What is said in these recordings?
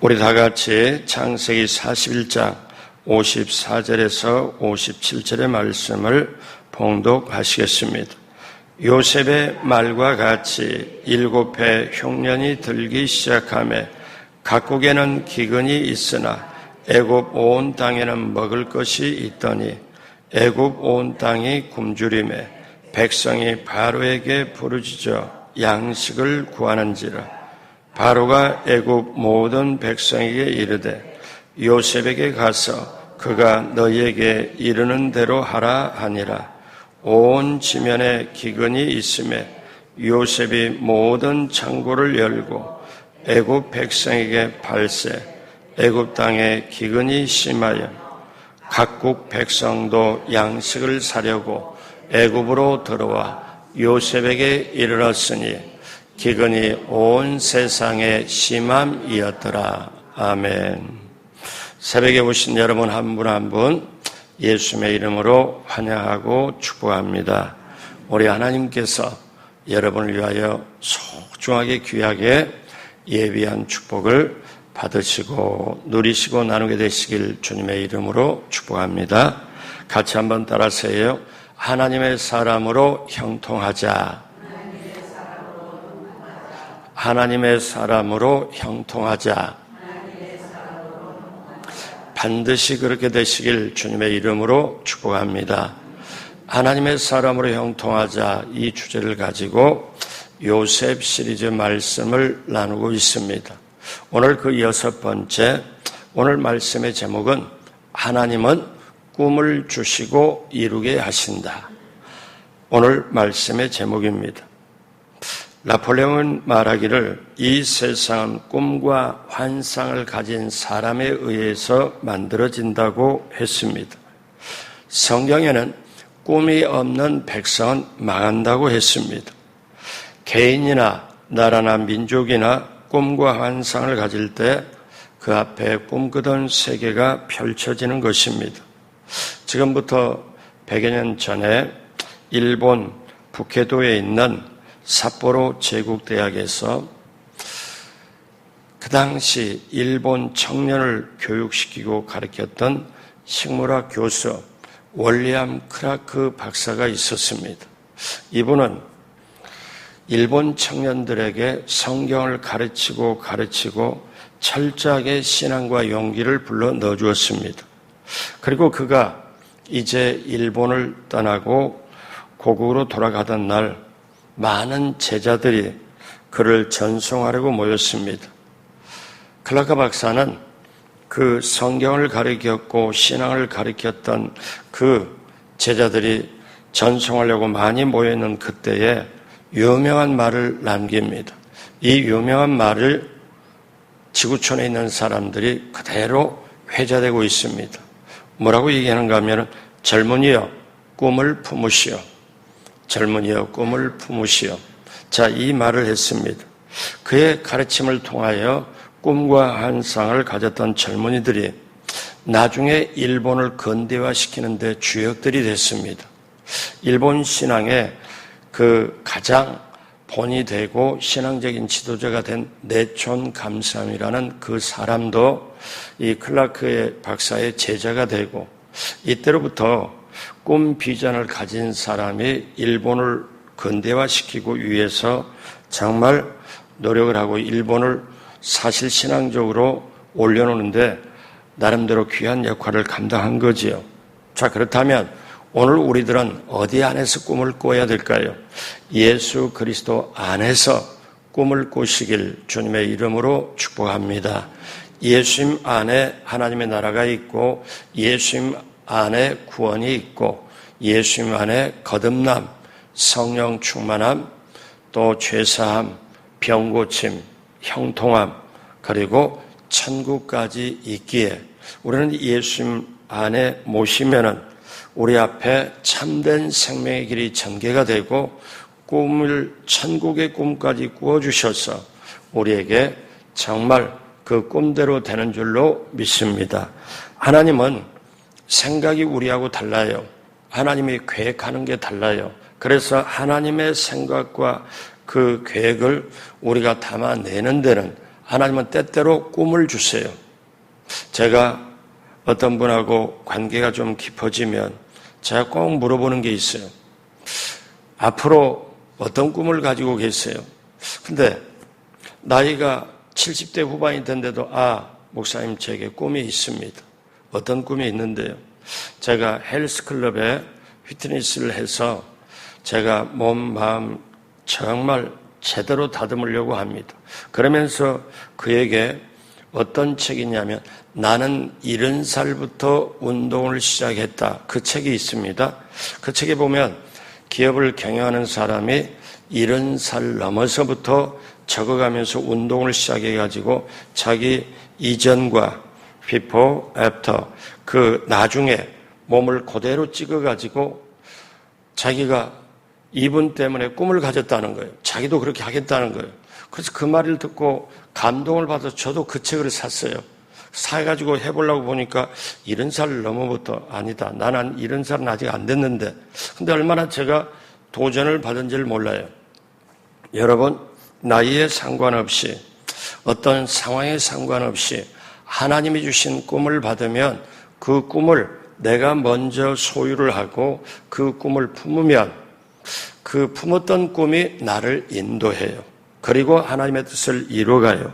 우리 다 같이 창세기 41장 54절에서 57절의 말씀을 봉독하시겠습니다. 요셉의 말과 같이 7해 흉년이 들기 시작하매 각국에는 기근이 있으나 애굽 온 땅에는 먹을 것이 있더니 애굽 온 땅이 굶주림에 백성이 바로에게 부르짖어 양식을 구하는지라. 바로가 애굽 모든 백성에게 이르되 요셉에게 가서 그가 너희에게 이르는 대로 하라 하니라. 온 지면에 기근이 있음에 요셉이 모든 창고를 열고 애굽 백성에게 발세 애굽 땅에 기근이 심하여 각국 백성도 양식을 사려고 애굽으로 들어와 요셉에게 이르렀으니 기근이 온 세상에 심함이었더라. 아멘. 새벽에 오신 여러분 한 분 한 분 예수님의 이름으로 환영하고 축복합니다. 우리 하나님께서 여러분을 위하여 소중하게 귀하게 예비한 축복을 받으시고 누리시고 나누게 되시길 주님의 이름으로 축복합니다. 같이 한번 따라하세요. 하나님의 사람으로 형통하자. 하나님의 사람으로 형통하자. 반드시 그렇게 되시길 주님의 이름으로 축복합니다. 하나님의 사람으로 형통하자, 이 주제를 가지고 요셉 시리즈 말씀을 나누고 있습니다. 오늘 그 6번째, 오늘 말씀의 제목은 하나님은 꿈을 주시고 이루게 하신다. 오늘 말씀의 제목입니다. 나폴레옹은 말하기를 이 세상은 꿈과 환상을 가진 사람에 의해서 만들어진다고 했습니다. 성경에는 꿈이 없는 백성은 망한다고 했습니다. 개인이나 나라나 민족이나 꿈과 환상을 가질 때 그 앞에 꿈꾸던 세계가 펼쳐지는 것입니다. 지금부터 100여 년 전에 일본 북해도에 있는 삿포로 제국대학에서 그 당시 일본 청년을 교육시키고 가르쳤던 식물학 교수 윌리엄 크라크 박사가 있었습니다. 이분은 일본 청년들에게 성경을 가르치고 철저하게 신앙과 용기를 불러 넣어주었습니다. 그리고 그가 이제 일본을 떠나고 고국으로 돌아가던 날 많은 제자들이 그를 전송하려고 모였습니다. 클라크 박사는 그 성경을 가르쳤고 신앙을 가르쳤던 그 제자들이 전송하려고 많이 모여있는 그때에 유명한 말을 남깁니다. 이 유명한 말을 지구촌에 있는 사람들이 그대로 회자되고 있습니다. 뭐라고 얘기하는가 하면 젊은이여 꿈을 품으시오. 젊은이여 꿈을 품으시오. 자, 이 말을 했습니다. 그의 가르침을 통하여 꿈과 환상을 가졌던 젊은이들이 나중에 일본을 근대화시키는 데 주역들이 됐습니다. 일본 신앙의 그 가장 본이 되고 신앙적인 지도자가 된 내촌 감삼이라는 그 사람도 이 클라크의 박사의 제자가 되고, 이때로부터 꿈 비전을 가진 사람이 일본을 근대화시키고 위해서 정말 노력을 하고 일본을 사실신앙적으로 올려놓는데 나름대로 귀한 역할을 감당한 거지요. 자, 그렇다면 오늘 우리들은 어디 안에서 꿈을 꿔야 될까요? 예수 그리스도 안에서 꿈을 꾸시길 주님의 이름으로 축복합니다. 예수님 안에 하나님의 나라가 있고 예수님 안에 구원이 있고 예수님 안에 거듭남, 성령 충만함, 또 죄사함, 병고침, 형통함, 그리고 천국까지 있기에 우리는 예수님 안에 모시면은 우리 앞에 참된 생명의 길이 전개가 되고 천국의 꿈까지 꾸어주셔서 우리에게 정말 그 꿈대로 되는 줄로 믿습니다. 하나님은 생각이 우리하고 달라요. 하나님이 계획하는 게 달라요. 그래서 하나님의 생각과 그 계획을 우리가 담아내는 데는 하나님은 때때로 꿈을 주세요. 제가 어떤 분하고 관계가 좀 깊어지면 제가 꼭 물어보는 게 있어요. 앞으로 어떤 꿈을 가지고 계세요? 근데 나이가 70대 후반이 된데도 목사님 제게 꿈이 있습니다. 어떤 꿈이 있는데요? 제가 헬스클럽에 피트니스를 해서 제가 몸, 마음 정말 제대로 다듬으려고 합니다. 그러면서 그에게 어떤 책이냐면 나는 70살부터 운동을 시작했다. 그 책이 있습니다. 그 책에 보면 기업을 경영하는 사람이 70살 넘어서부터 적어가면서 운동을 시작해가지고 자기 이전과 before, after 그 나중에 몸을 그대로 찍어가지고 자기가 이분 때문에 꿈을 가졌다는 거예요. 자기도 그렇게 하겠다는 거예요. 그래서 그 말을 듣고 감동을 받아서 저도 그 책을 샀어요. 사가지고 해보려고 보니까 70살 넘어부터 아니다. 나는 70살은 아직 안 됐는데. 근데 얼마나 제가 도전을 받은지를 몰라요. 여러분, 나이에 상관없이 어떤 상황에 상관없이 하나님이 주신 꿈을 받으면 그 꿈을 내가 먼저 소유를 하고 그 꿈을 품으면 그 품었던 꿈이 나를 인도해요. 그리고 하나님의 뜻을 이루어가요.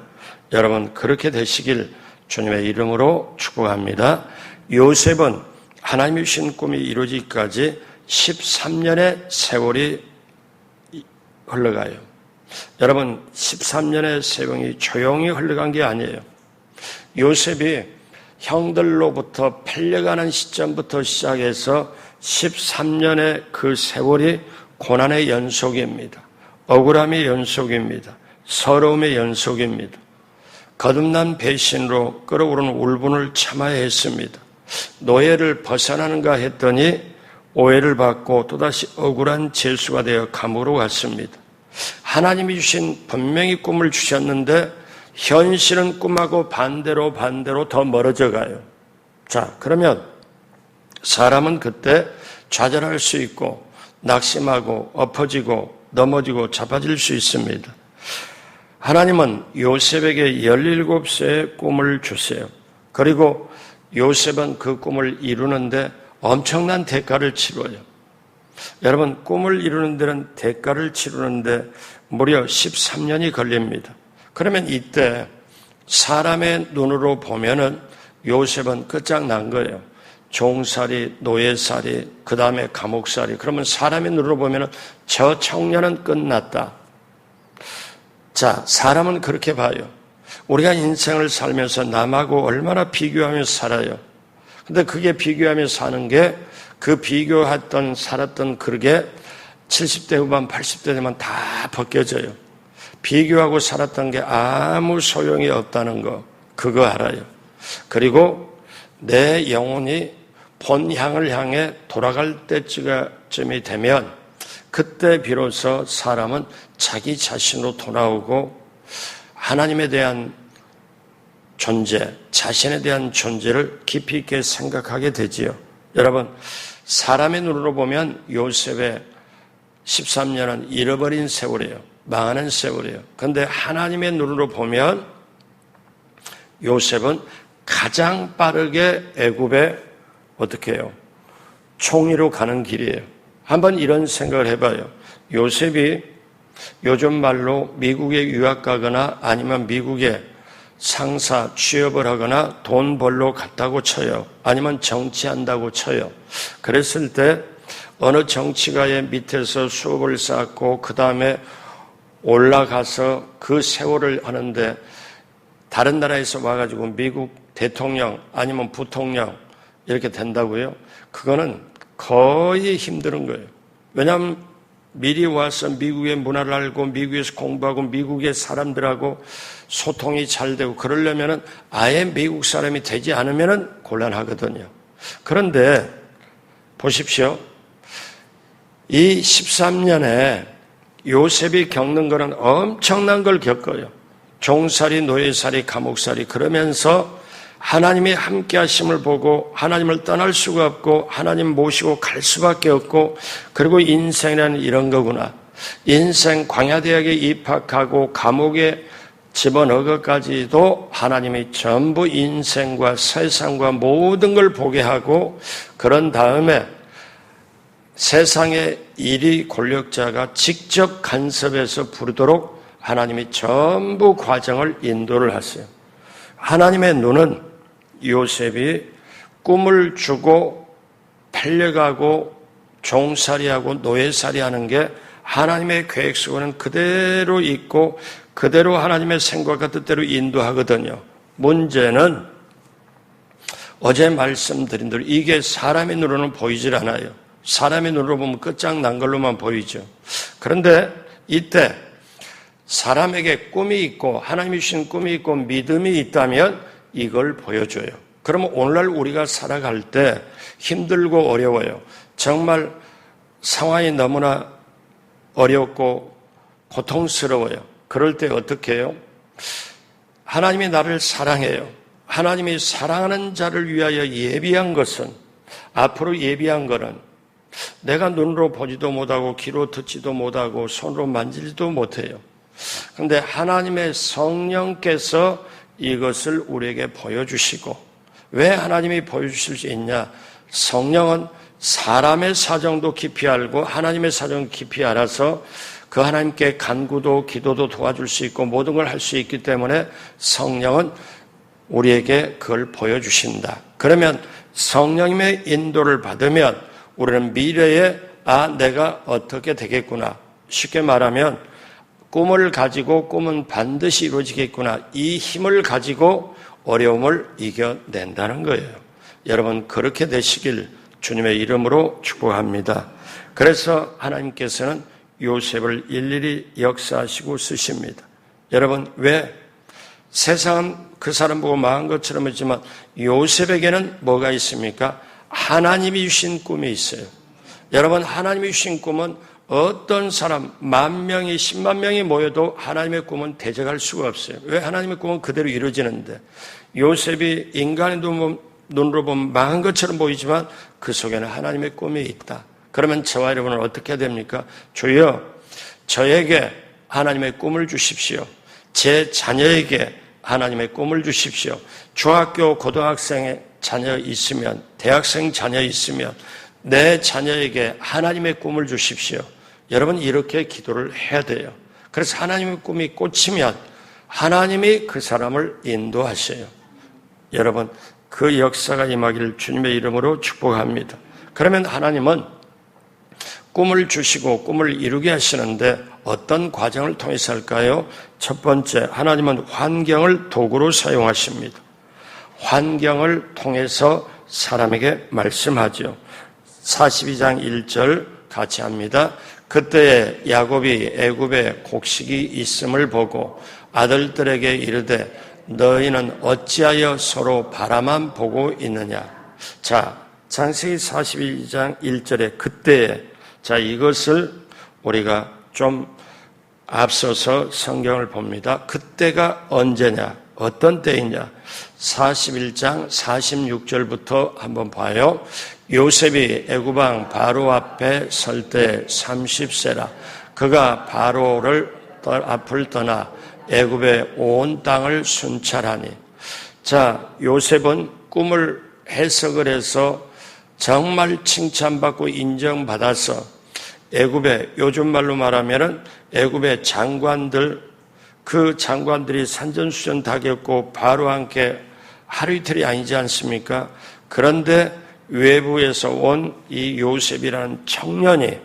여러분, 그렇게 되시길 주님의 이름으로 축복합니다. 요셉은 하나님이 주신 꿈이 이루어지기까지 13년의 세월이 흘러가요. 여러분, 13년의 세월이 조용히 흘러간 게 아니에요. 요셉이 형들로부터 팔려가는 시점부터 시작해서 13년의 그 세월이 고난의 연속입니다. 억울함의 연속입니다. 서러움의 연속입니다. 거듭난 배신으로 끓어오르는 울분을 참아야 했습니다. 노예를 벗어나는가 했더니 오해를 받고 또다시 억울한 죄수가 되어 감옥으로 갔습니다. 하나님이 주신 분명히 꿈을 주셨는데 현실은 꿈하고 반대로 더 멀어져 가요. 자, 그러면 사람은 그때 좌절할 수 있고 낙심하고 엎어지고 넘어지고 자빠질 수 있습니다. 하나님은 요셉에게 17세의 꿈을 주세요. 그리고 요셉은 그 꿈을 이루는데 엄청난 대가를 치러요. 여러분, 꿈을 이루는 데는 대가를 치르는데 무려 13년이 걸립니다. 그러면 이때 사람의 눈으로 보면은 요셉은 끝장난 거예요. 종살이, 노예살이, 그 다음에 감옥살이. 그러면 사람의 눈으로 보면은 저 청년은 끝났다. 자, 사람은 그렇게 봐요. 우리가 인생을 살면서 남하고 얼마나 비교하면서 살아요. 근데 그게 비교하면서 사는 게 그 비교했던, 살았던 그게 70대 후반, 80대 되면 다 벗겨져요. 비교하고 살았던 게 아무 소용이 없다는 거, 그거 알아요. 그리고 내 영혼이 본향을 향해 돌아갈 때쯤이 되면 그때 비로소 사람은 자기 자신으로 돌아오고 하나님에 대한 존재, 자신에 대한 존재를 깊이 있게 생각하게 되지요. 여러분, 사람의 눈으로 보면 요셉의 13년은 잃어버린 세월이에요. 망하는 세월이에요. 그런데 하나님의 눈으로 보면 요셉은 가장 빠르게 애굽에 어떻게 해요? 총리로 가는 길이에요. 한번 이런 생각을 해봐요. 요셉이 요즘 말로 미국에 유학 가거나 아니면 미국에 상사 취업을 하거나 돈 벌러 갔다고 쳐요. 아니면 정치한다고 쳐요. 그랬을 때 어느 정치가의 밑에서 수업을 쌓고 그 다음에 올라가서 그 세월을 하는데 다른 나라에서 와가지고 미국 대통령 아니면 부통령 이렇게 된다고요? 그거는 거의 힘든 거예요. 왜냐하면 미리 와서 미국의 문화를 알고 미국에서 공부하고 미국의 사람들하고 소통이 잘 되고 그러려면은 아예 미국 사람이 되지 않으면은 곤란하거든요. 그런데 보십시오. 이 13년에 요셉이 겪는 거는 엄청난 걸 겪어요. 종살이, 노예살이, 감옥살이. 그러면서 하나님이 함께 하심을 보고 하나님을 떠날 수가 없고 하나님 모시고 갈 수밖에 없고 그리고 인생이라는 이런 거구나. 인생 광야대학에 입학하고 감옥에 집어넣은 것까지도 하나님이 전부 인생과 세상과 모든 걸 보게 하고 그런 다음에 세상의 일위 권력자가 직접 간섭해서 부르도록 하나님이 전부 과정을 인도를 하세요. 하나님의 눈은 요셉이 꿈을 주고 팔려가고 종살이하고 노예살이하는 게 하나님의 계획 속에는 그대로 있고 그대로 하나님의 생각과 뜻대로 인도하거든요. 문제는 어제 말씀드린 대로 이게 사람의 눈으로는 보이질 않아요. 사람의 눈으로 보면 끝장난 걸로만 보이죠. 그런데 이때 사람에게 꿈이 있고 하나님이 주신 꿈이 있고 믿음이 있다면 이걸 보여줘요. 그러면 오늘날 우리가 살아갈 때 힘들고 어려워요. 정말 상황이 너무나 어렵고 고통스러워요. 그럴 때 어떻게 해요? 하나님이 나를 사랑해요. 하나님이 사랑하는 자를 위하여 예비한 것은, 앞으로 예비한 것은 내가 눈으로 보지도 못하고 귀로 듣지도 못하고 손으로 만지지도 못해요. 그런데 하나님의 성령께서 이것을 우리에게 보여주시고, 왜 하나님이 보여주실 수 있냐? 성령은 사람의 사정도 깊이 알고 하나님의 사정을 깊이 알아서 그 하나님께 간구도 기도도 도와줄 수 있고 모든 걸 할 수 있기 때문에 성령은 우리에게 그걸 보여주신다. 그러면 성령님의 인도를 받으면 우리는 미래에 내가 어떻게 되겠구나. 쉽게 말하면 꿈을 가지고 꿈은 반드시 이루어지겠구나. 이 힘을 가지고 어려움을 이겨낸다는 거예요. 여러분 그렇게 되시길 주님의 이름으로 축복합니다. 그래서 하나님께서는 요셉을 일일이 역사하시고 쓰십니다. 여러분 왜? 세상은 그 사람 보고 망한 것처럼 했지만 요셉에게는 뭐가 있습니까? 하나님이 주신 꿈이 있어요. 여러분 하나님이 주신 꿈은 어떤 사람 10,000명이 10만 명이 모여도 하나님의 꿈은 대적할 수가 없어요. 왜? 하나님의 꿈은 그대로 이루어지는데 요셉이 인간의 눈으로 보면 망한 것처럼 보이지만 그 속에는 하나님의 꿈이 있다. 그러면 저와 여러분은 어떻게 됩니까? 주여 저에게 하나님의 꿈을 주십시오. 제 자녀에게 하나님의 꿈을 주십시오. 중학교 고등학생의 자녀 있으면 대학생 자녀 있으면 내 자녀에게 하나님의 꿈을 주십시오. 여러분 이렇게 기도를 해야 돼요. 그래서 하나님의 꿈이 꽂히면 하나님이 그 사람을 인도하셔요. 여러분 그 역사가 임하기를 주님의 이름으로 축복합니다. 그러면 하나님은 꿈을 주시고 꿈을 이루게 하시는데 어떤 과정을 통해서 할까요? 첫 번째, 하나님은 환경을 도구로 사용하십니다. 환경을 통해서 사람에게 말씀하죠. 42장 1절 같이 합니다. 그때에 야곱이 애굽에 곡식이 있음을 보고 아들들에게 이르되 너희는 어찌하여 서로 바라만 보고 있느냐. 자, 창세기 42장 1절에 그때에, 자, 이것을 우리가 좀 앞서서 성경을 봅니다. 그때가 언제냐? 어떤 때이냐? 41장 46절부터 한번 봐요. 요셉이 애굽왕 바로 앞에 설 때 30세라. 그가 바로를 앞을 떠나 애굽의 온 땅을 순찰하니. 자, 요셉은 꿈을 해석을 해서 정말 칭찬받고 인정받아서 애굽의, 요즘 말로 말하면은 애굽의 장관들, 그 장관들이 산전수전 다 겪고 바로와 함께 하루 이틀이 아니지 않습니까? 그런데 외부에서 온 이 요셉이라는 청년이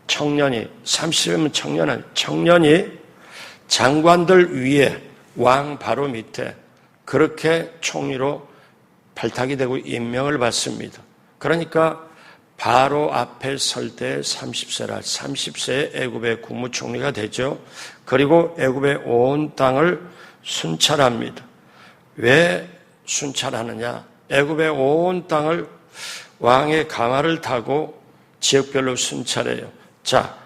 30이면 청년이 장관들 위에 왕 바로 밑에 그렇게 총리로 발탁이 되고 임명을 받습니다. 그러니까 바로 앞에 설 때 30세라 30세에 애굽의 국무총리가 되죠. 그리고 애굽의 온 땅을 순찰합니다. 왜 순찰하느냐? 애굽의 온 땅을 왕의 가마를 타고 지역별로 순찰해요. 자,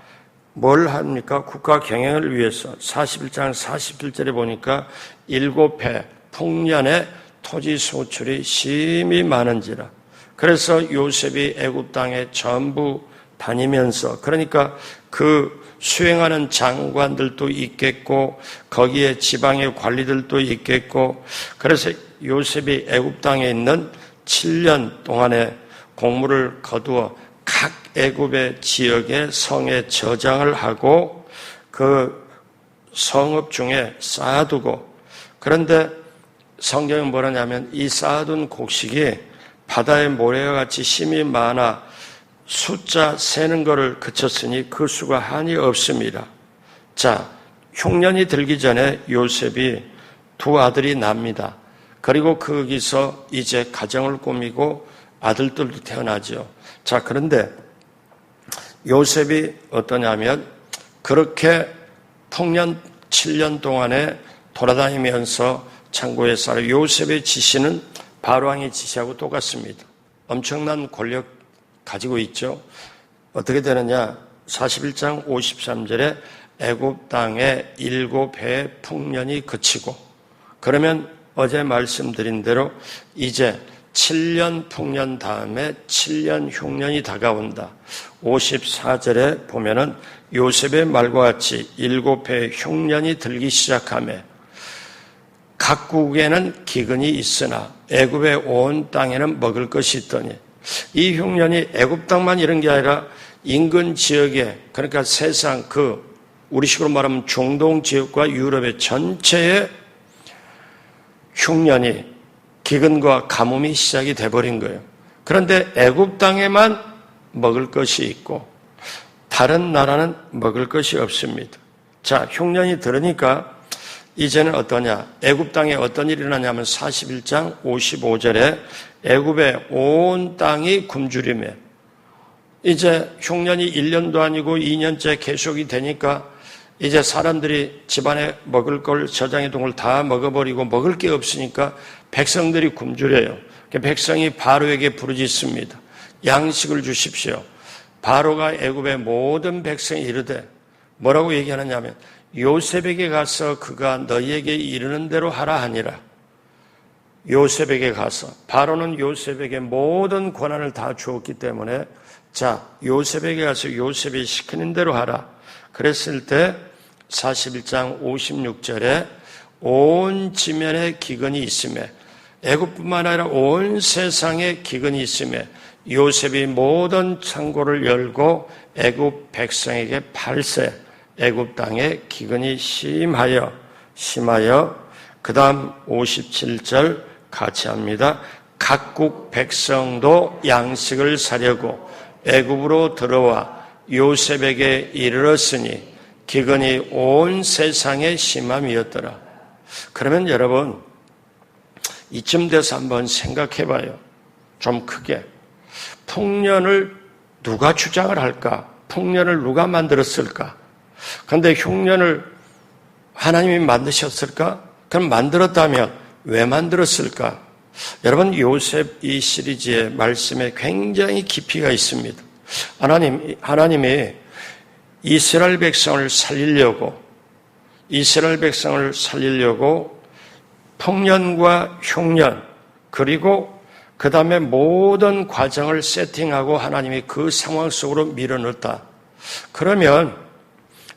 뭘 합니까? 국가 경영을 위해서 41장 41절에 보니까 7해 풍년에 토지 소출이 심히 많은지라. 그래서 요셉이 애굽 땅에 전부 다니면서, 그러니까 그 수행하는 장관들도 있겠고 거기에 지방의 관리들도 있겠고, 그래서 요셉이 애굽 땅에 있는 7년 동안의 공물을 거두어 각 애굽의 지역의 성에 저장을 하고 그 성읍 중에 쌓아두고, 그런데 성경은 뭐라냐면 이 쌓아둔 곡식이 바다의 모래와 같이 힘이 많아 숫자 세는 것을 그쳤으니 그 수가 한이 없습니다. 자, 흉년이 들기 전에 요셉이 두 아들이 납니다. 그리고 거기서 이제 가정을 꾸미고 아들들도 태어나죠. 자, 그런데 요셉이 어떠냐면 그렇게 풍년 7년 동안에 돌아다니면서 창고에 살아. 요셉의 지시는 바로왕의 지시하고 똑같습니다. 엄청난 권력 가지고 있죠. 어떻게 되느냐? 41장 53절에 애굽 땅에 7해의 풍년이 그치고, 그러면 어제 말씀드린 대로 이제 7년 풍년 다음에 7년 흉년이 다가온다. 54절에 보면은 요셉의 말과 같이 7해의 흉년이 들기 시작하며 각국에는 기근이 있으나 애굽의 온 땅에는 먹을 것이 있더니, 이 흉년이 애굽 땅만 이런 게 아니라 인근 지역에, 그러니까 세상 우리식으로 말하면 중동 지역과 유럽의 전체의 흉년이, 기근과 가뭄이 시작이 돼버린 거예요. 그런데 애굽 땅에만 먹을 것이 있고 다른 나라는 먹을 것이 없습니다. 자, 흉년이 들으니까 이제는 어떠냐? 애굽 땅에 어떤 일이 일어나냐면 41장 55절에 애굽의 온 땅이 굶주리며, 이제 흉년이 1년도 아니고 2년째 계속이 되니까 이제 사람들이 집안에 먹을 걸 저장해 둔 걸 다 먹어버리고 먹을 게 없으니까 백성들이 굶주려요. 백성이 바로에게 부르짖습니다. 양식을 주십시오. 바로가 애굽의 모든 백성이 이르되 뭐라고 얘기하느냐면 요셉에게 가서 그가 너희에게 이르는 대로 하라 하니라. 요셉에게 가서, 바로는 요셉에게 모든 권한을 다 주었기 때문에 자, 요셉에게 가서 요셉이 시키는 대로 하라. 그랬을 때 41장 56절에 온 지면에 기근이 있음에, 애굽뿐만 아니라 온 세상에 기근이 있음에 요셉이 모든 창고를 열고 애굽 백성에게 팔세, 애굽 땅에 기근이 심하여 그 다음 57절 같이 합니다. 각국 백성도 양식을 사려고 애굽으로 들어와 요셉에게 이르렀으니 기근이 온 세상에 심함이었더라. 그러면 여러분 이쯤 돼서 한번 생각해 봐요. 좀 크게. 풍년을 누가 주장을 할까? 풍년을 누가 만들었을까? 그런데 흉년을 하나님이 만드셨을까? 그럼 만들었다면 왜 만들었을까? 여러분, 요셉 이 시리즈의 말씀에 굉장히 깊이가 있습니다. 하나님이 이스라엘 백성을 살리려고 풍년과 흉년, 그리고 그 다음에 모든 과정을 세팅하고 하나님이 그 상황 속으로 밀어넣었다. 그러면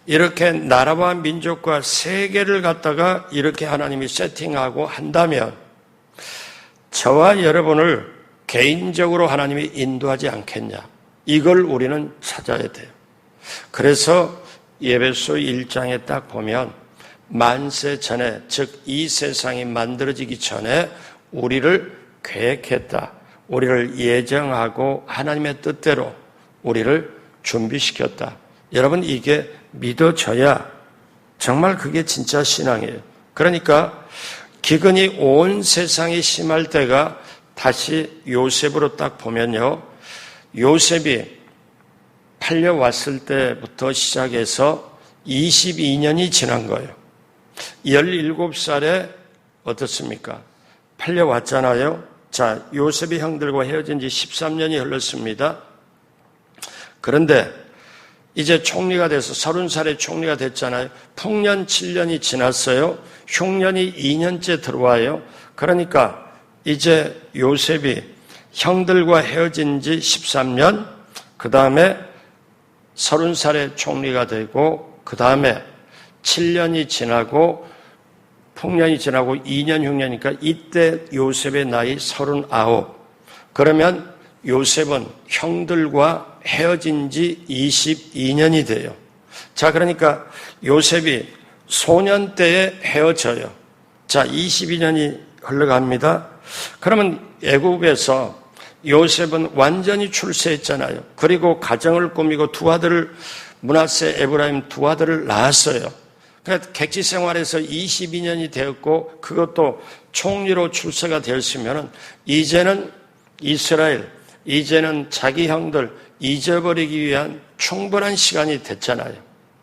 이렇게 나라와 민족과 세계를 갖다가 이렇게 하나님이 세팅하고 한다면 저와 여러분을 개인적으로 하나님이 인도하지 않겠냐? 이걸 우리는 찾아야 돼요. 그래서 에베소 1장에 딱 보면 만세 전에, 즉 이 세상이 만들어지기 전에 우리를 계획했다. 우리를 예정하고 하나님의 뜻대로 우리를 준비시켰다. 여러분, 이게 믿어져야 정말 그게 진짜 신앙이에요. 그러니까 기근이 온 세상에 심할 때가 다시 요셉으로 딱 보면요. 요셉이 팔려왔을 때부터 시작해서 22년이 지난 거예요. 17살에 어떻습니까? 팔려왔잖아요. 자, 요셉이 형들과 헤어진 지 13년이 흘렀습니다. 그런데 이제 총리가 돼서 30살에 총리가 됐잖아요. 풍년 7년이 지났어요. 흉년이 2년째 들어와요. 그러니까 이제 요셉이 형들과 헤어진 지 13년, 그 다음에 30살에 총리가 되고 그 다음에 7년이 지나고 풍년이 지나고 2년 흉년이니까 이때 요셉의 나이 39. 그러면 요셉은 형들과 헤어진 지 22년이 돼요. 자, 그러니까 요셉이 소년 때에 헤어져요. 자, 22년이 흘러갑니다. 그러면 애굽에서 요셉은 완전히 출세했잖아요. 그리고 가정을 꾸미고 두 아들을, 므낫세, 에브라임 두 아들을 낳았어요. 그러니까 객지 생활에서 22년이 되었고 그것도 총리로 출세가 되었으면 이제는 이스라엘, 이제는 자기 형들 잊어버리기 위한 충분한 시간이 됐잖아요.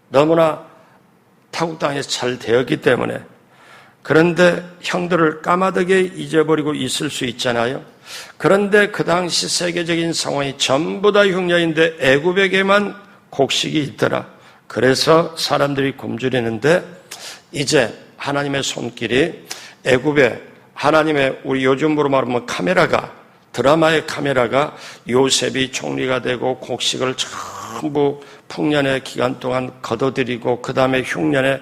너무나 타국 땅에서 잘 되었기 때문에. 그런데 형들을 까마득하게 잊어버리고 있을 수 있잖아요. 그런데 그 당시 세계적인 상황이 전부 다 흉년인데 애굽에게만 곡식이 있더라. 그래서 사람들이 굶주리는데 이제 하나님의 손길이 애굽에 하나님의 우리 요즘으로 말하면 카메라가, 드라마의 카메라가 요셉이 총리가 되고 곡식을 전부 풍년의 기간 동안 걷어들이고 그 다음에 흉년에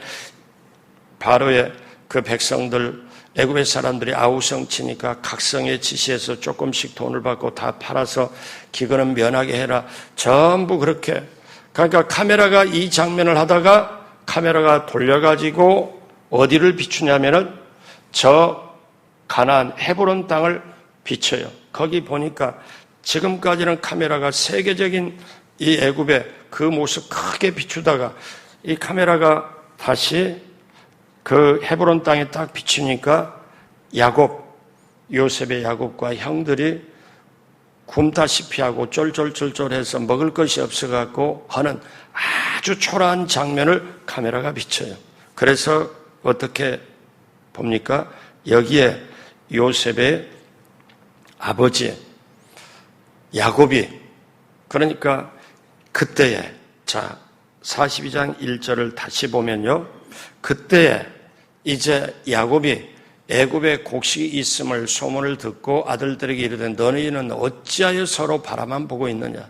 바로의 그 백성들, 애굽의 사람들이 아우성치니까 각성의 지시에서 조금씩 돈을 받고 다 팔아서 기근은 면하게 해라. 전부 그렇게. 그러니까 카메라가 이 장면을 하다가 카메라가 돌려가지고 어디를 비추냐면은 저 가나안 헤브론 땅을 비춰요. 거기 보니까 지금까지는 카메라가 세계적인 이 애굽의 그 모습 크게 비추다가 이 카메라가 다시 그 헤브론 땅에 딱 비추니까 야곱, 요셉의 야곱과 형들이 굶다시피 하고 쫄쫄쫄쫄해서 먹을 것이 없어갖고 하는 아주 초라한 장면을 카메라가 비춰요. 그래서 어떻게 봅니까? 여기에 요셉의 아버지 야곱이, 그러니까 그때에, 자 42장 1절을 다시 보면요, 그때에 이제 야곱이 애굽에 곡식이 있음을 소문을 듣고 아들들에게 이르되 너희는 어찌하여 서로 바라만 보고 있느냐?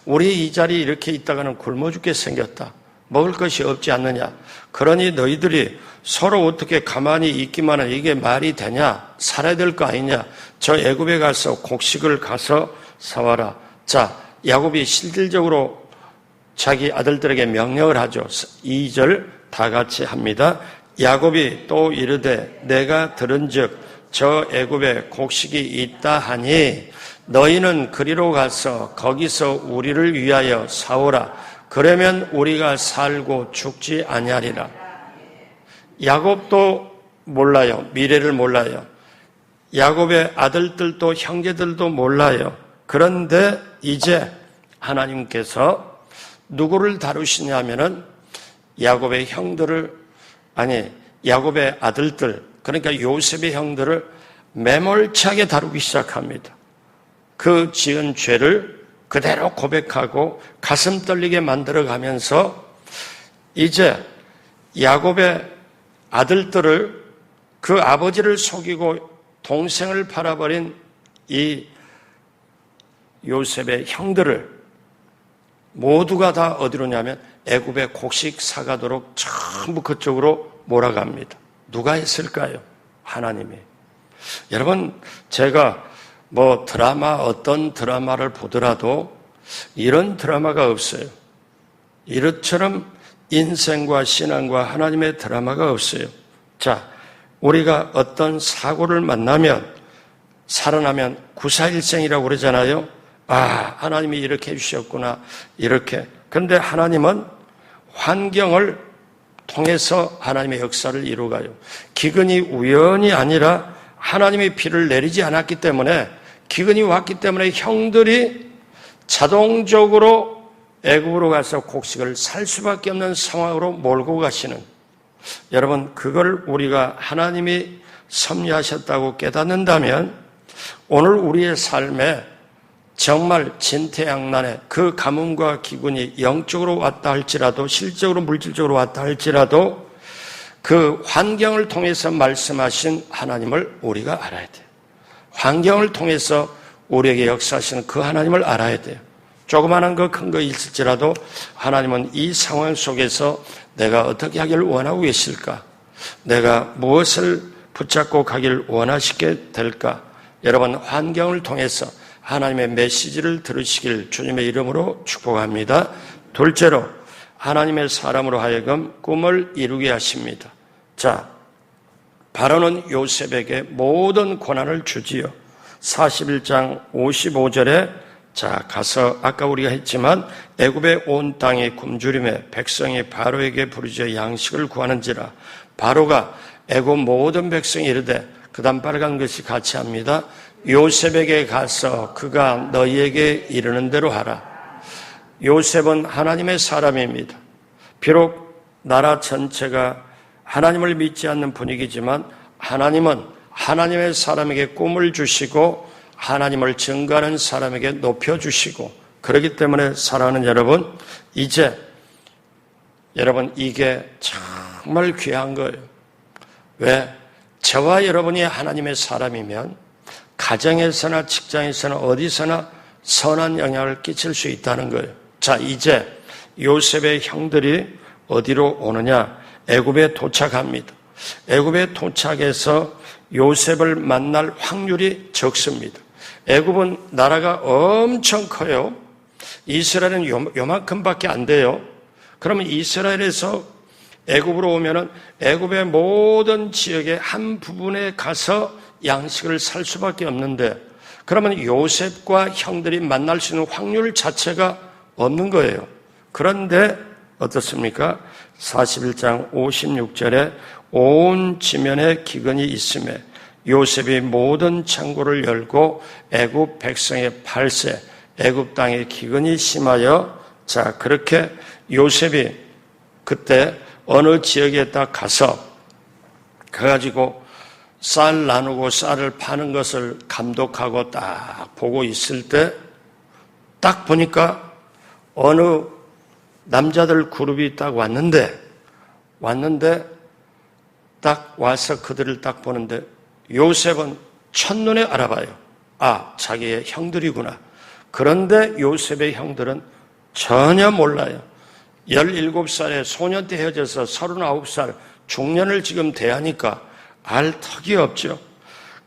우리 이 자리에 이렇게 있다가는 굶어 죽게 생겼다. 먹을 것이 없지 않느냐? 그러니 너희들이 서로 어떻게 가만히 있기만 해 이게 말이 되냐? 살아야 될 거 아니냐? 저 애굽에 가서 곡식을 가서 사와라. 자, 야곱이 실질적으로 자기 아들들에게 명령을 하죠. 2절 다 같이 합니다. 야곱이 또 이르되 내가 들은즉 저 애굽에 곡식이 있다 하니 너희는 그리로 가서 거기서 우리를 위하여 사오라. 그러면 우리가 살고 죽지 아니하리라. 야곱도 몰라요. 미래를 몰라요. 야곱의 아들들도 형제들도 몰라요. 그런데 이제 하나님께서 누구를 다루시냐면은 야곱의 형들을, 아니 야곱의 아들들, 그러니까 요셉의 형들을 매몰차게 다루기 시작합니다. 그 지은 죄를 그대로 고백하고 가슴 떨리게 만들어가면서 이제 야곱의 아들들을, 그 아버지를 속이고 동생을 팔아버린 이 요셉의 형들을 모두가 다 어디로냐면 애굽의 곡식 사가도록 전부 그쪽으로 몰아갑니다. 누가 했을까요? 하나님이. 여러분, 제가 어떤 드라마를 보더라도 이런 드라마가 없어요. 이것처럼 인생과 신앙과 하나님의 드라마가 없어요. 자, 우리가 어떤 사고를 만나면, 살아나면 구사일생이라고 그러잖아요. 아, 하나님이 이렇게 해주셨구나, 이렇게. 그런데 하나님은 환경을 통해서 하나님의 역사를 이루어가요. 기근이 우연이 아니라 하나님의 비를 내리지 않았기 때문에, 기근이 왔기 때문에 형들이 자동적으로 애굽으로 가서 곡식을 살 수밖에 없는 상황으로 몰고 가시는, 여러분, 그걸 우리가 하나님이 섭리하셨다고 깨닫는다면 오늘 우리의 삶에 정말 진퇴양난의 그 가뭄과 기근이 영적으로 왔다 할지라도, 실적으로 물질적으로 왔다 할지라도 그 환경을 통해서 말씀하신 하나님을 우리가 알아야 돼요. 환경을 통해서 우리에게 역사하시는 그 하나님을 알아야 돼요. 조그마한 거 큰 거 있을지라도 하나님은 이 상황 속에서 내가 어떻게 하기를 원하고 계실까? 내가 무엇을 붙잡고 가기를 원하시게 될까? 여러분, 환경을 통해서 하나님의 메시지를 들으시길 주님의 이름으로 축복합니다. 둘째로 하나님의 사람으로 하여금 꿈을 이루게 하십니다. 자, 바로는 요셉에게 모든 고난을 주지요. 41장 55절에 자, 가서 아까 우리가 했지만 애굽의 온 땅이 굶주림에 백성이 바로에게 부르짖어 양식을 구하는지라. 바로가 애굽 모든 백성이 이르되, 그다음 빨간 것이 같이 합니다. 요셉에게 가서 그가 너희에게 이르는 대로 하라. 요셉은 하나님의 사람입니다. 비록 나라 전체가 하나님을 믿지 않는 분위기지만 하나님은 하나님의 사람에게 꿈을 주시고 하나님을 증거하는 사람에게 높여주시고, 그렇기 때문에 사랑하는 여러분, 이제 여러분 이게 정말 귀한 거예요. 왜? 저와 여러분이 하나님의 사람이면 가정에서나 직장에서나 어디서나 선한 영향을 끼칠 수 있다는 거예요. 자, 이제 요셉의 형들이 어디로 오느냐? 애굽에 도착합니다. 애굽에 도착해서 요셉을 만날 확률이 적습니다. 애굽은 나라가 엄청 커요. 이스라엘은 요만큼밖에 안 돼요. 그러면 이스라엘에서 애굽으로 오면은 애굽의 모든 지역의 한 부분에 가서 양식을 살 수밖에 없는데, 그러면 요셉과 형들이 만날 수 있는 확률 자체가 없는 거예요. 그런데 어떻습니까? 41장 56절에 온 지면에 기근이 있음에 요셉이 모든 창고를 열고 애굽 백성의 발세, 애굽 땅에 기근이 심하여, 자, 그렇게 요셉이 그때 어느 지역에 딱 가가지고 쌀 나누고 쌀을 파는 것을 감독하고 딱 보고 있을 때 딱 보니까 어느 남자들 그룹이 딱 왔는데 딱 와서 그들을 딱 보는데 요셉은 첫눈에 알아봐요. 아, 자기의 형들이구나. 그런데 요셉의 형들은 전혀 몰라요. 17살에 소년 때 헤어져서 39살 중년을 지금 대하니까 알 턱이 없죠.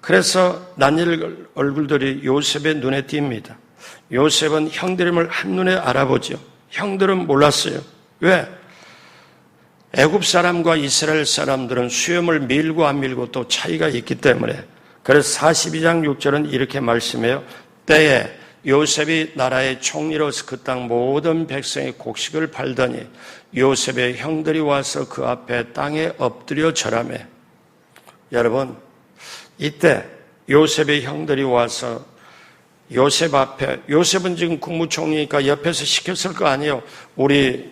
그래서 낯일 얼굴들이 요셉의 눈에 띕니다. 요셉은 형들임을 한눈에 알아보죠. 형들은 몰랐어요. 왜? 애굽 사람과 이스라엘 사람들은 수염을 밀고 안 밀고 또 차이가 있기 때문에. 그래서 42장 6절은 이렇게 말씀해요. 때에 요셉이 나라의 총리로서 그 땅 모든 백성의 곡식을 팔더니 요셉의 형들이 와서 그 앞에 땅에 엎드려 절하매. 여러분, 이때 요셉의 형들이 와서 요셉 앞에, 요셉은 지금 국무총리니까 옆에서 시켰을 거 아니에요. 우리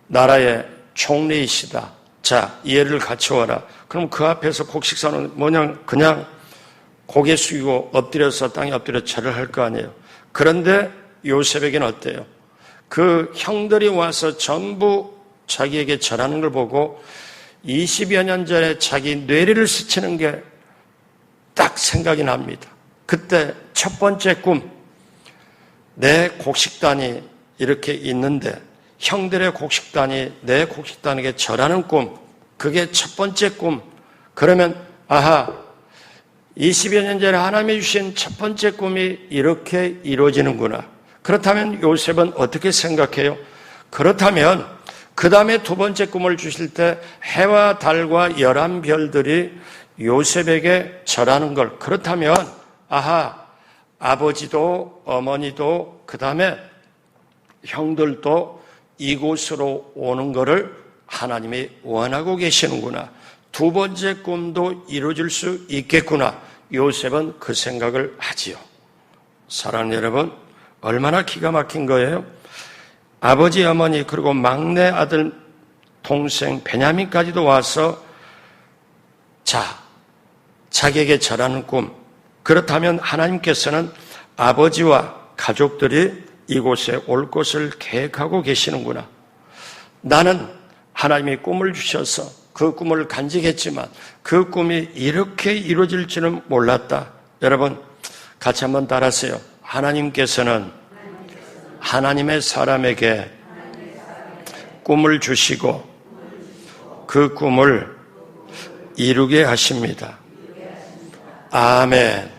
나라의 총리이시다. 자, 이해를 갖춰와라. 그럼 그 앞에서 곡식사는 뭐냐, 그냥 고개 숙이고 엎드려서 땅에 엎드려 절을 할 거 아니에요. 그런데 요셉에게는 어때요? 그 형들이 와서 전부 자기에게 절하는 걸 보고 20여 년 전에 자기 뇌리를 스치는 게 딱 생각이 납니다. 그때 첫 번째 꿈, 내 곡식단이 이렇게 있는데 형들의 곡식단이 내 곡식단에게 절하는 꿈, 그게 첫 번째 꿈. 그러면 아하, 20여 년 전에 하나님이 주신 첫 번째 꿈이 이렇게 이루어지는구나. 그렇다면 요셉은 어떻게 생각해요? 그렇다면 그 다음에 두 번째 꿈을 주실 때 해와 달과 11별들이 요셉에게 절하는 걸, 그렇다면 아하, 아버지도 어머니도 그 다음에 형들도 이곳으로 오는 것을 하나님이 원하고 계시는구나. 두 번째 꿈도 이루어질 수 있겠구나. 요셉은 그 생각을 하지요. 사랑하는 여러분, 얼마나 기가 막힌 거예요? 아버지, 어머니, 그리고 막내 아들, 동생, 베냐민까지도 와서 자기에게 절하는 꿈. 그렇다면 하나님께서는 아버지와 가족들이 이곳에 올 것을 계획하고 계시는구나. 나는 하나님이 꿈을 주셔서 그 꿈을 간직했지만 그 꿈이 이렇게 이루어질지는 몰랐다. 여러분, 같이 한번 따라하세요. 하나님께서는 하나님의 사람에게 꿈을 주시고 그 꿈을 이루게 하십니다. 아멘.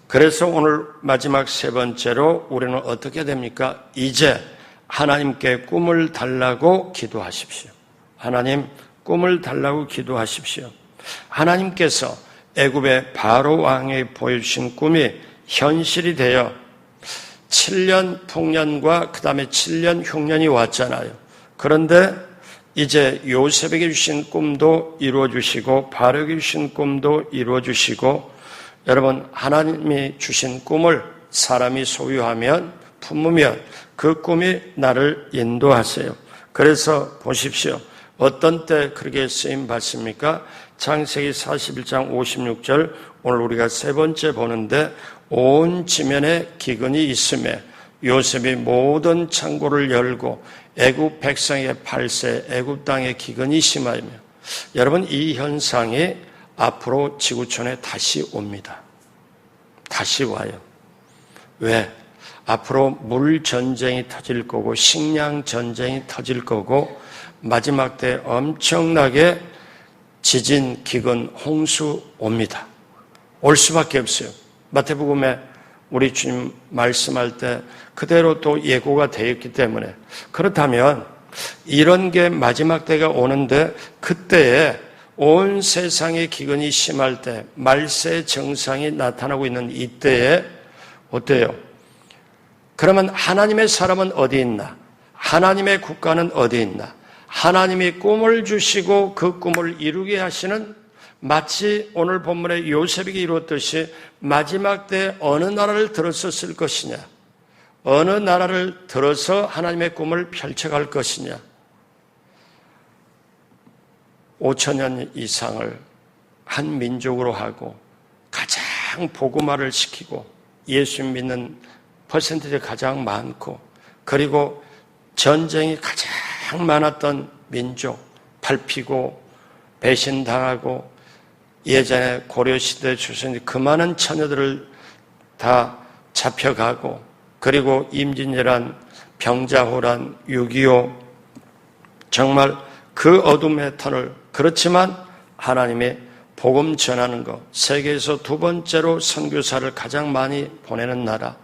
그래서 오늘 마지막 세 번째로 우리는 어떻게 됩니까? 이제 하나님께 꿈을 달라고 기도하십시오. 하나님, 꿈을 달라고 기도하십시오. 하나님께서 애굽의 바로 왕이 보여주신 꿈이 현실이 되어 7년 풍년과 그 다음에 7년 흉년이 왔잖아요. 그런데 이제 요셉에게 주신 꿈도 이루어주시고 바로에게 주신 꿈도 이루어주시고, 여러분, 하나님이 주신 꿈을 사람이 소유하면 품으면 그 꿈이 나를 인도하세요. 그래서 보십시오. 어떤 때 그렇게 쓰임 받습니까? 창세기 41장 56절, 오늘 우리가 세 번째 보는데, 온 지면에 기근이 있음에 요셉이 모든 창고를 열고 애굽 백성의 팔세, 애굽 땅에 기근이 심하며, 여러분, 이 현상이 앞으로 지구촌에 다시 옵니다. 다시 와요. 왜? 앞으로 물 전쟁이 터질 거고 식량 전쟁이 터질 거고 마지막 때 엄청나게 지진, 기근, 홍수 옵니다. 올 수밖에 없어요. 마태복음에 우리 주님 말씀할 때 그대로 또 예고가 되어 있기 때문에, 그렇다면 이런 게 마지막 때가 오는데, 그때에 온 세상의 기근이 심할 때, 말세 정상이 나타나고 있는 이때에 어때요? 그러면 하나님의 사람은 어디 있나? 하나님의 국가는 어디 있나? 하나님이 꿈을 주시고 그 꿈을 이루게 하시는, 마치 오늘 본문에 요셉에게 이루었듯이 마지막 때 어느 나라를 들어서 쓸 것이냐, 어느 나라를 들어서 하나님의 꿈을 펼쳐갈 것이냐. 5,000년 이상을 한 민족으로 하고 가장 복음화를 시키고 예수 믿는 퍼센트가 가장 많고, 그리고 전쟁이 가장 많았던 민족, 밟히고 배신당하고 예전에 고려시대 조선이 그 많은 처녀들을 다 잡혀가고, 그리고 임진왜란, 병자호란, 6.25, 정말 그 어둠의 터널, 그렇지만 하나님이 복음 전하는 것, 세계에서 두 번째로 선교사를 가장 많이 보내는 나라,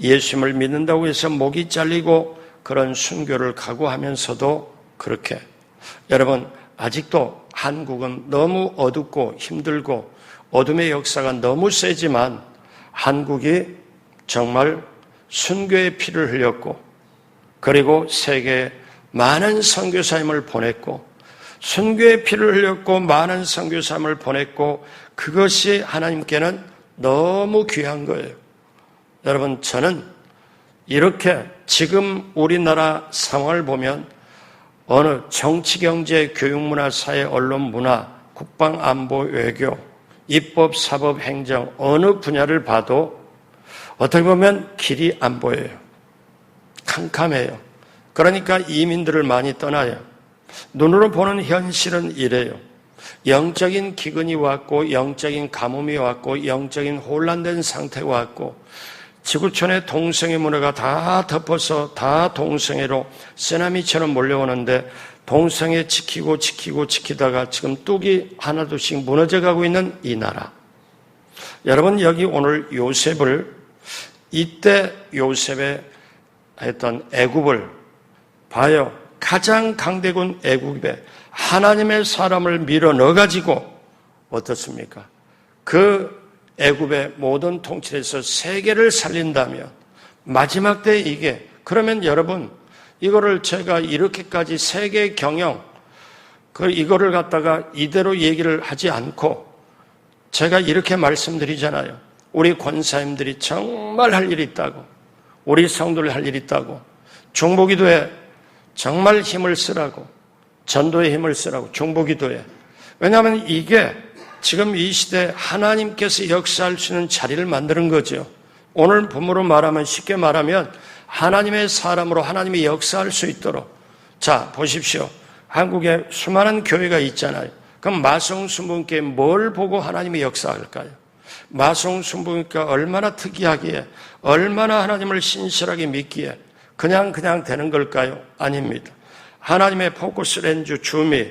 예수님을 믿는다고 해서 목이 잘리고 그런 순교를 각오하면서도 그렇게, 여러분, 아직도 한국은 너무 어둡고 힘들고 어둠의 역사가 너무 세지만 한국이 정말 순교의 피를 흘렸고, 그리고 세계에 많은 선교사님을 보냈고, 순교의 피를 흘렸고 많은 선교사님을 보냈고, 그것이 하나님께는 너무 귀한 거예요. 여러분, 저는 이렇게 지금 우리나라 상황을 보면 어느 정치, 경제, 교육, 문화, 사회, 언론, 문화, 국방, 안보, 외교, 입법, 사법, 행정, 어느 분야를 봐도 어떻게 보면 길이 안 보여요. 캄캄해요. 그러니까 이민들을 많이 떠나요. 눈으로 보는 현실은 이래요. 영적인 기근이 왔고, 영적인 가뭄이 왔고, 영적인 혼란된 상태가 왔고, 지구촌의 동성애 문화가 다 덮어서 다 동성애로 쓰나미처럼 몰려오는데, 동성애 지키다가 지금 뚝이 하나둘씩 무너져가고 있는 이 나라. 여러분, 여기 오늘 요셉을, 이때 요셉의 했던 애굽을 봐요. 가장 강대군 애굽에 하나님의 사람을 밀어 넣어가지고 어떻습니까? 그 애굽의 모든 통치에서 세계를 살린다면 마지막 때 이게, 그러면 여러분, 이거를 제가 이렇게까지 세계 경영, 이거를 갖다가 이대로 얘기를 하지 않고 제가 이렇게 말씀드리잖아요. 우리 권사님들이 정말 할 일이 있다고, 우리 성도를 할 일이 있다고, 중보기도에 정말 힘을 쓰라고, 전도에 힘을 쓰라고, 중보기도에. 왜냐하면 이게 지금 이 시대에 하나님께서 역사할 수 있는 자리를 만드는 거죠. 오늘 본문으로 말하면, 쉽게 말하면 하나님의 사람으로 하나님이 역사할 수 있도록. 자, 보십시오. 한국에 수많은 교회가 있잖아요. 그럼 마성순분께 뭘 보고 하나님이 역사할까요? 마송 순복음교가 얼마나 특이하기에, 얼마나 하나님을 신실하게 믿기에 그냥 되는 걸까요? 아닙니다. 하나님의 포커스 렌즈 줌이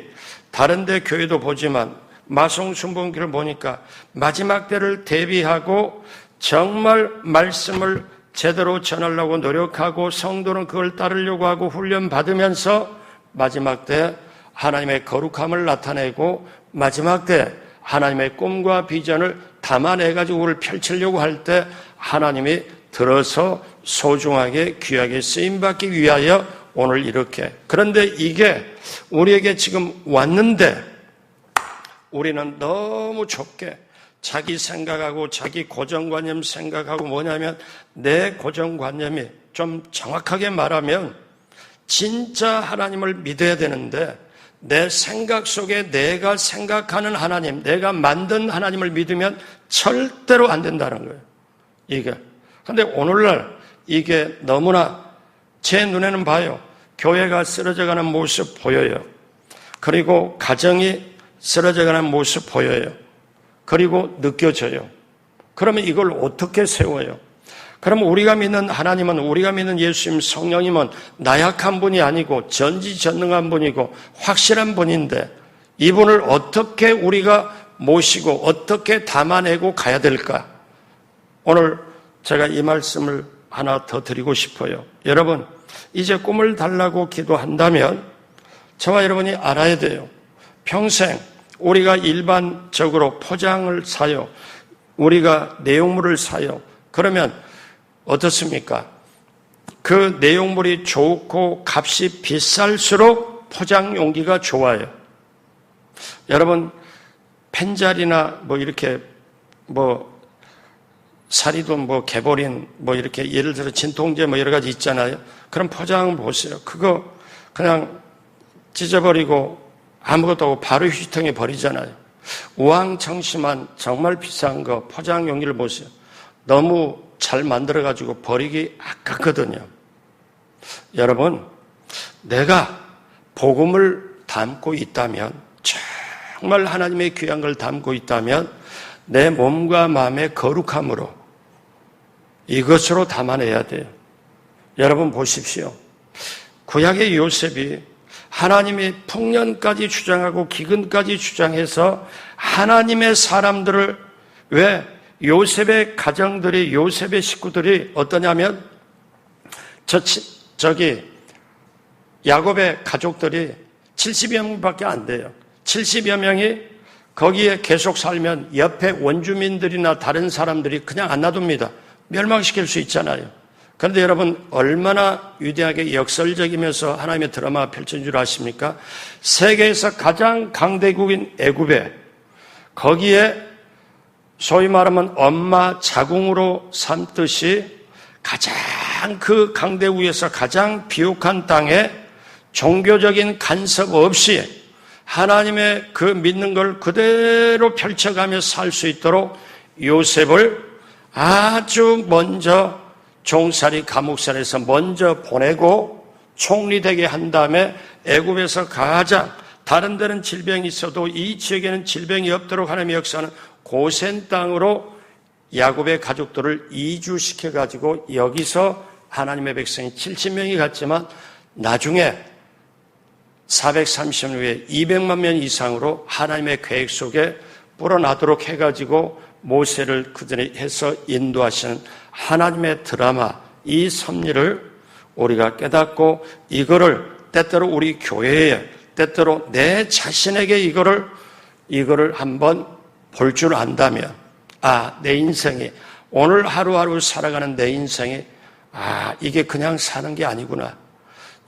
다른 데 교회도 보지만 마송 순복음교를 보니까 마지막 때를 대비하고 정말 말씀을 제대로 전하려고 노력하고 성도는 그걸 따르려고 하고 훈련받으면서 마지막 때 하나님의 거룩함을 나타내고 마지막 때 하나님의 꿈과 비전을 담아내가지고 그걸 펼치려고 할 때 하나님이 들어서 소중하게 귀하게 쓰임받기 위하여 오늘 이렇게. 그런데 이게 우리에게 지금 왔는데 우리는 너무 좁게 자기 생각하고 자기 고정관념 생각하고 뭐냐면 내 고정관념이 좀 정확하게 말하면 진짜 하나님을 믿어야 되는데 내 생각 속에 내가 생각하는 하나님, 내가 만든 하나님을 믿으면 절대로 안 된다는 거예요. 이게. 근데 오늘날 이게 너무나 제 눈에는 봐요. 교회가 쓰러져가는 모습 보여요. 그리고 가정이 쓰러져가는 모습 보여요. 그리고 느껴져요. 그러면 이걸 어떻게 세워요? 그러면 우리가 믿는 하나님은, 우리가 믿는 예수님 성령님은 나약한 분이 아니고 전지전능한 분이고 확실한 분인데 이분을 어떻게 우리가 모시고 어떻게 담아내고 가야 될까? 오늘 제가 이 말씀을 하나 더 드리고 싶어요. 여러분, 이제 꿈을 달라고 기도한다면 저와 여러분이 알아야 돼요. 평생 우리가 일반적으로 포장을 사요. 우리가 내용물을 사요. 그러면 어떻습니까? 그 내용물이 좋고 값이 비쌀수록 포장 용기가 좋아요. 여러분, 펜자리나 이렇게 사리돈 개보린 이렇게 예를 들어 진통제 여러 가지 있잖아요. 그럼 포장 보세요. 그거 그냥 찢어버리고 아무것도 없고 바로 휴지통에 버리잖아요. 우황청심한 정말 비싼 거 포장 용기를 보세요. 너무 잘 만들어가지고 버리기 아깝거든요. 여러분, 내가 복음을 담고 있다면, 정말 하나님의 귀한 걸 담고 있다면 내 몸과 마음의 거룩함으로 이것으로 담아내야 돼요. 여러분 보십시오. 구약의 요셉이 하나님이 풍년까지 주장하고 기근까지 주장해서 하나님의 사람들을 왜 요셉의 가정들이 요셉의 식구들이 어떠냐면 야곱의 가족들이 70여 명밖에 안 돼요. 70여 명이 거기에 계속 살면 옆에 원주민들이나 다른 사람들이 그냥 안 놔둡니다. 멸망시킬 수 있잖아요. 그런데 여러분 얼마나 위대하게 역설적이면서 하나님의 드라마가 펼쳐진 줄 아십니까? 세계에서 가장 강대국인 애굽에 거기에 소위 말하면 엄마 자궁으로 삼듯이 가장 그 강대국에서 가장 비옥한 땅에 종교적인 간섭 없이 하나님의 그 믿는 걸 그대로 펼쳐가며 살 수 있도록 요셉을 아주 먼저 종살이 감옥살에서 먼저 보내고 총리되게 한 다음에 애굽에서 가장 다른 데는 질병이 있어도 이 지역에는 질병이 없도록 하나님의 역사는 고센 땅으로 야곱의 가족들을 이주시켜가지고 여기서 하나님의 백성이 70명이 갔지만 나중에 430년 후에 200만 명 이상으로 하나님의 계획 속에 불어나도록 해가지고 모세를 그들이 해서 인도하시는 하나님의 드라마, 이 섭리를 우리가 깨닫고 이거를 때때로 우리 교회에 때때로 내 자신에게 이거를 한번 볼 줄 안다면 내 인생이 오늘 하루하루 살아가는 내 인생이 이게 그냥 사는 게 아니구나.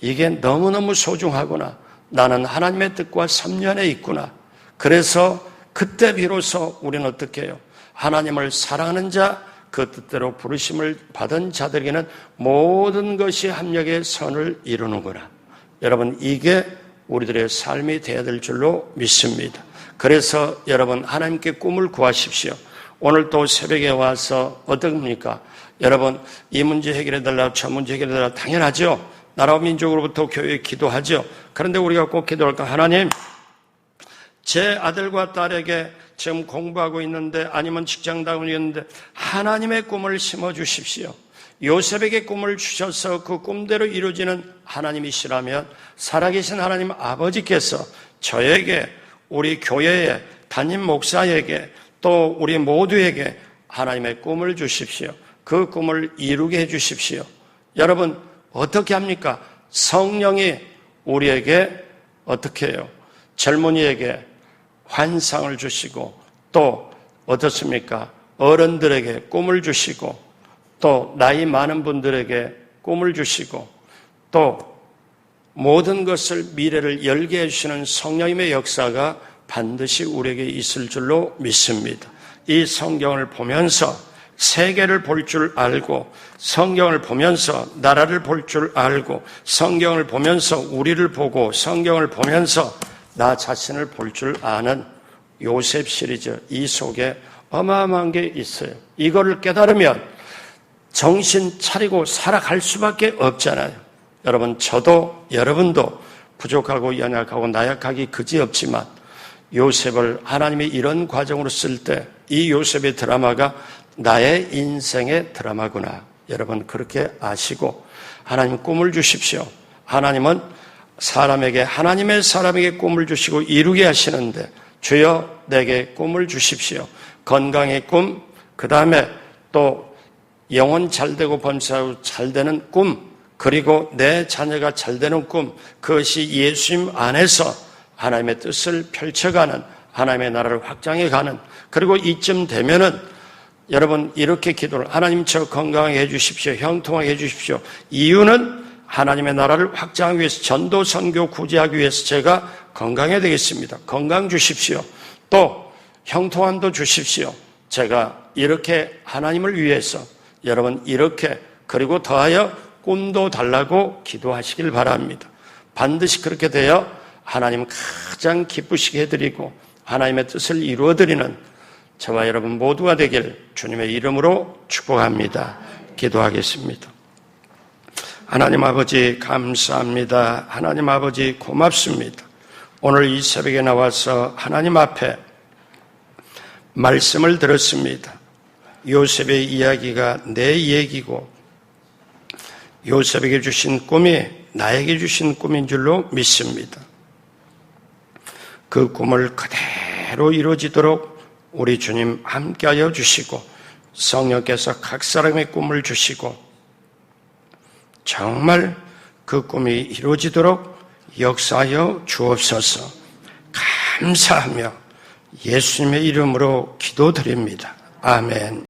이게 너무너무 소중하구나. 나는 하나님의 뜻과 섭리 안에 있구나. 그래서 그때 비로소 우리는 어떻게 해요? 하나님을 사랑하는 자, 그 뜻대로 부르심을 받은 자들에게는 모든 것이 합력의 선을 이루는구나. 여러분, 이게 우리들의 삶이 되어야 될 줄로 믿습니다. 그래서 여러분, 하나님께 꿈을 구하십시오. 오늘 또 새벽에 와서 어떻습니까? 여러분, 이 문제 해결해달라, 저 문제 해결해달라, 당연하죠. 나라와 민족으로부터 교회에 기도하죠. 그런데 우리가 꼭 기도할까? 하나님, 제 아들과 딸에게 지금 공부하고 있는데 아니면 직장 다니고 있는데 하나님의 꿈을 심어주십시오. 요셉에게 꿈을 주셔서 그 꿈대로 이루어지는 하나님이시라면 살아계신 하나님 아버지께서 저에게, 우리 교회에, 담임 목사에게, 또 우리 모두에게 하나님의 꿈을 주십시오. 그 꿈을 이루게 해주십시오. 여러분 어떻게 합니까? 성령이 우리에게 어떻게 해요? 젊은이에게 환상을 주시고 또 어떻습니까? 어른들에게 꿈을 주시고 또 나이 많은 분들에게 꿈을 주시고 또 모든 것을 미래를 열게 해주시는 성령님의 역사가 반드시 우리에게 있을 줄로 믿습니다. 이 성경을 보면서 세계를 볼 줄 알고 성경을 보면서 나라를 볼 줄 알고 성경을 보면서 우리를 보고 성경을 보면서 나 자신을 볼 줄 아는 요셉 시리즈, 이 속에 어마어마한 게 있어요. 이거를 깨달으면 정신 차리고 살아갈 수밖에 없잖아요. 여러분 저도 여러분도 부족하고 연약하고 나약하기 그지없지만 요셉을 하나님이 이런 과정으로 쓸 때 이 요셉의 드라마가 나의 인생의 드라마구나. 여러분 그렇게 아시고 하나님 꿈을 주십시오. 하나님은 하나님의 사람에게 꿈을 주시고 이루게 하시는데 주여 내게 꿈을 주십시오. 건강의 꿈, 그 다음에 또 영혼 잘되고 범사하고 잘되는 꿈, 그리고 내 자녀가 잘되는 꿈, 그것이 예수님 안에서 하나님의 뜻을 펼쳐가는, 하나님의 나라를 확장해가는, 그리고 이쯤 되면은 여러분 이렇게 기도를, 하나님 저 건강하게 해주십시오. 형통하게 해주십시오. 이유는 하나님의 나라를 확장하기 위해서, 전도 선교 구제하기 위해서 제가 건강해야 되겠습니다. 건강 주십시오. 또 형통함도 주십시오. 제가 이렇게 하나님을 위해서 여러분 이렇게, 그리고 더하여 꿈도 달라고 기도하시길 바랍니다. 반드시 그렇게 되어 하나님 가장 기쁘시게 해드리고 하나님의 뜻을 이루어드리는 저와 여러분 모두가 되길 주님의 이름으로 축복합니다. 기도하겠습니다. 하나님 아버지 감사합니다. 하나님 아버지 고맙습니다. 오늘 이 새벽에 나와서 하나님 앞에 말씀을 들었습니다. 요셉의 이야기가 내 얘기고 요셉에게 주신 꿈이 나에게 주신 꿈인 줄로 믿습니다. 그 꿈을 그대로 이루어지도록 우리 주님 함께하여 주시고 성령께서 각 사람의 꿈을 주시고 정말 그 꿈이 이루어지도록 역사하여 주옵소서. 감사하며 예수님의 이름으로 기도드립니다. 아멘.